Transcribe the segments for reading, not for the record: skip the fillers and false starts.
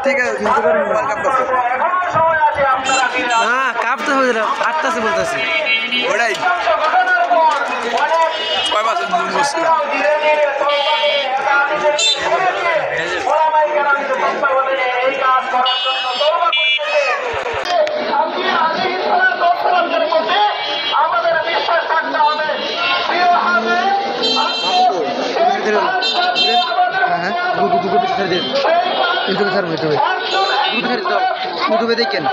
ঠিক আছে না কাঁপতে হবে না আটটাছে বলতেছি ওটাই কয় বছর বসছিলাম আমাদের বিশ্বাস থাকতে হবে ইউটিউবে দেখেন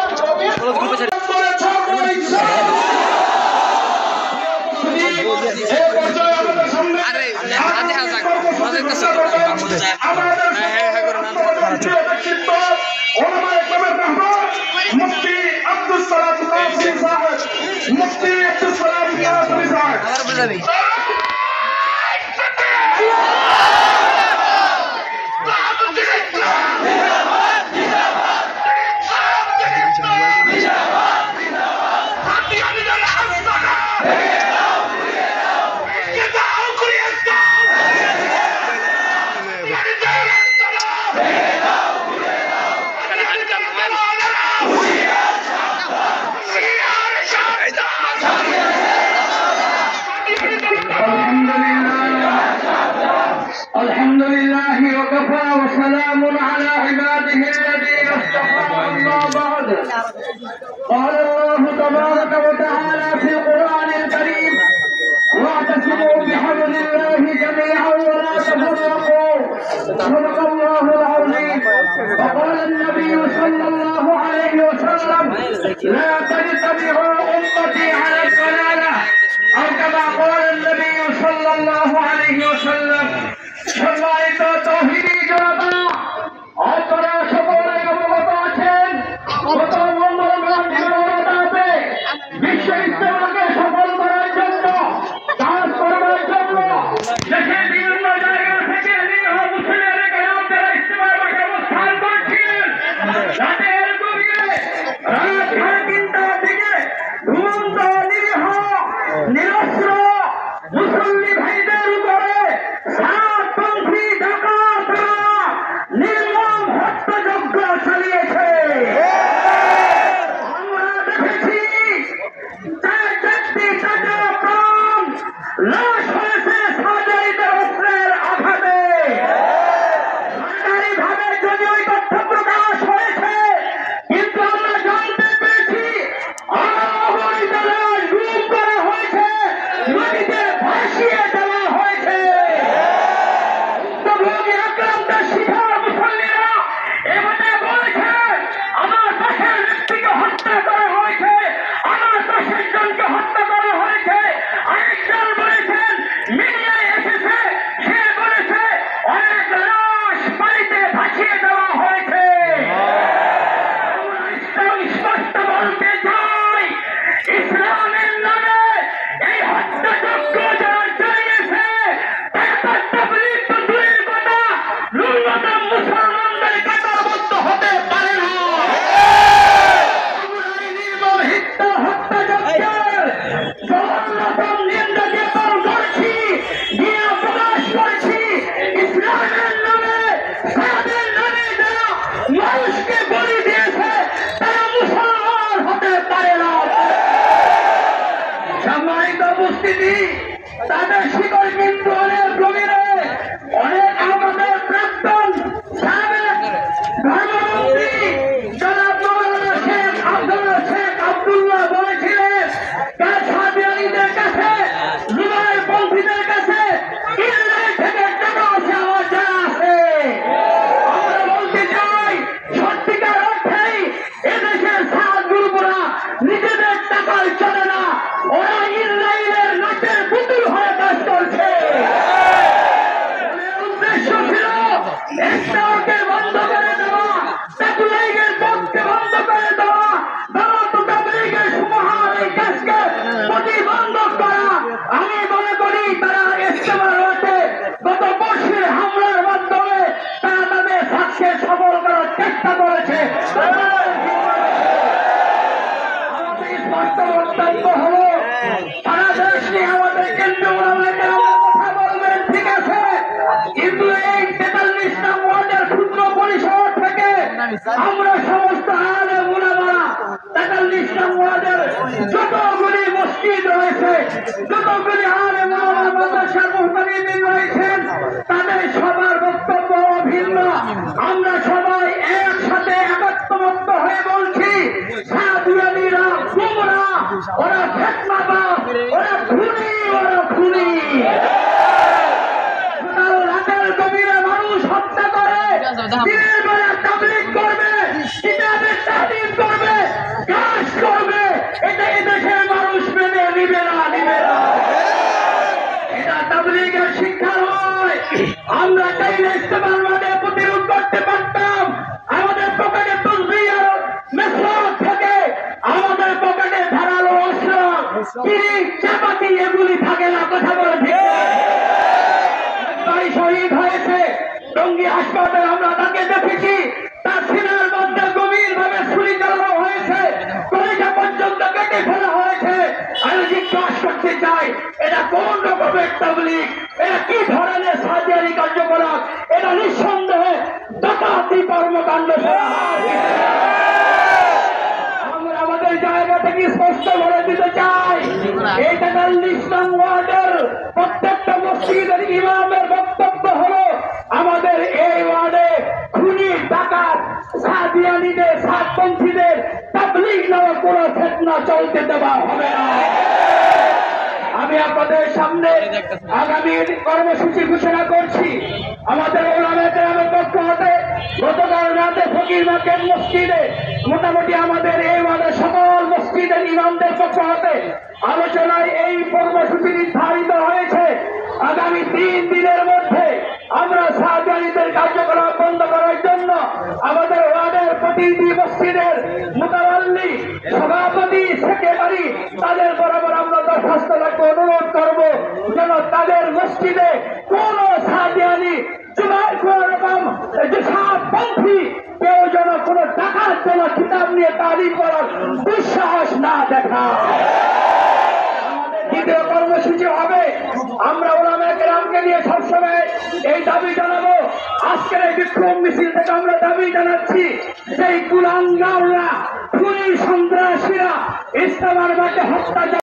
মুফতি আব্দুল সালাম মুফতি আব্দুল সালাম الحمد لله وكفى وسلام على عباده الذين اصطفى أما بعد قال الله تبارك وتعالى في القرآن الكريم واعتصموا بحبل الله جميعا ولا تفرقوا صدق الله العظيم وقال النبي صلى الله عليه وسلم لا تجتمع أمتي على الضلالة أو كما قال النبي صلى الله عليه وسلم সম্মানিত তৌহিদি জনতা আপনারা সকলে অবগত আছেন গত মঙ্গলবার দিবাগত বিশ্ব সম্মানিত উপস্থিতি, তাদের শিকড় কিন্তু অনেক গভীরে। অনেক আমাদের প্রাক্তন সাবেক ধর্মমন্ত্রী জনাব মৌলানা শেখ আব্দুল্লাহ বলেছিলেন, কাদিয়ানীদের কাছে, জুলাইপন্থীদের কাছে ইসরায়েল থেকে টাকা চাওয়া যা আছে। আমরা বলতে চাই, সত্যিকার অর্থেই এদেশের সাত গ্রুপরা নিজেদের টাকায় চলে না, ওরা ইসরায়েলের নাচের পুতুল হয়ে কাজ করছে। উদ্দেশ্য ছিল একটাকে বন্ধ করে দেওয়া, তাবলীগের পক্ষে বন্ধ করে দেওয়া, দাওয়াত তাবলীগের সুমহান এই কাজকে প্রতিবন্ধক করা। আমি মনে করি তারা ইস্তেমার রাতে গত বর্ষের হামলার মাধ্যমে তারা তাদের সাক্ষে সফল করার চেষ্টা করেছে। আমাদের স্পষ্ট বক্তব্য হলো, সারা দেশ নিয়ে আমাদের কেন্দ্রীয় কথা বলবেন, ঠিক আছে, কিন্তু এই 43 নং ওয়ার্ডের ক্ষুদ্র পরিষদ থেকে আমরা সমস্ত আলেম উলামা 43 নং ওয়ার্ডের যতগুলি মসজিদ রয়েছে, যতগুলি আলেম উলামা মাদ্রাসার মুহতামিমিন রয়েছেন, তাদের সবার বক্তব্য অভিন্ন। আমরা সবাই একসাথে একত্রমত হয়ে বলছি, সাদিয়ানীরা গুমরাহ, ওরা ফিতনাবাজ, ওরা খুনি, ওরা খুনি। রাতের গভীরে মানুষ হত্যা করে, দিনের বেলা তাবলীগ করবে, কিতাবের তাহদিদ করবে, কাজ করবে, এটা এদেশের মানুষ মেনে নিবে না, নিবে না। এটা তাবলীগের শিক্ষা নয়। আমরা চাইলে ইস্তেমার মাঠে প্রতিরোধ করতে পারতাম। আমাদের পকেটে তসবিহ আর মেসওয়াক থাকে, আমাদের পকেটে ধারালো অস্ত্র, পিরিচ, চাপাতি এগুলি থাকে না। কথা বলে ঠিক শহীদ হয়েছে টঙ্গী হাসপাতালে, আমরা তাকে দেখেছি, তার সিনার মধ্যে গভীর ভাবে ছুরি চালানো হয়েছে, কলিজা পর্যন্ত কেটে ফেলা হয়েছে। আমি জিজ্ঞাসা করতে চাই, এটা কোন রকমের তাবলীগ? এটা কি ধরনের সাদিয়ানী কার্যকলাপ? এটা নিঃসন্দেহে ডাকাতি কর্মকাণ্ড। আমরা আমাদের জায়গা থেকে স্পষ্ট বলে দিতে চাই, এই 43 নং ওয়ার্ডের প্রত্যেকটা মসজিদের ইমামের বক্তব্য হলো, আমাদের এই ওয়ার্ডে খুনি, ডাকাত, সাদিয়ানীদের, সাতপন্থীদের তাবলীগ নামে কোনো ফিতনা চলতে দেওয়া হবে না। আমি আপনাদের সামনে আগামী কর্মসূচি ঘোষণা করছি। আমাদের ওলামা কেরামের পক্ষ হতে গতকাল রাতে ফকির মার্কেট মসজিদে মোটামুটি আমাদের এই ওয়ার্ডের সকল মসজিদের ইমামদের পক্ষ হতে আলোচনায় এই কর্মসূচি নির্ধারিত হয়েছে। আগামী 3 দিনের মধ্যে আমরা সাদিয়ানীদের কার্যকলাপ বন্ধ করার জন্য আমাদের ওয়ার্ডের প্রতিনিধি মসজিদের মুতাওয়াল্লি, সভাপতি, সেক্রেটারি, তাদের বরাবর আমরা দরখাস্ত রাখবো, অনুরোধ করবো যেন তাদের মসজিদে কোন সাদিয়ানী, কোন রকম সাতপন্থী কেউ যেন কোন ডাকাত যেন কিতাব নিয়ে তালিম করার দুঃসাহস না দেখা। দ্বিতীয় কর্মসূচি হবে, আমরা ওলামা কেরামকে নিয়ে সবসময় এই দাবি জানাবো। আজকের এই বিক্ষোভ মিছিল থেকে আমরা দাবি জানাচ্ছি, সেই কুলাঙ্গাররা, খুনি, সন্ত্রাসীরা ইস্তেমার মাঠে হত্যা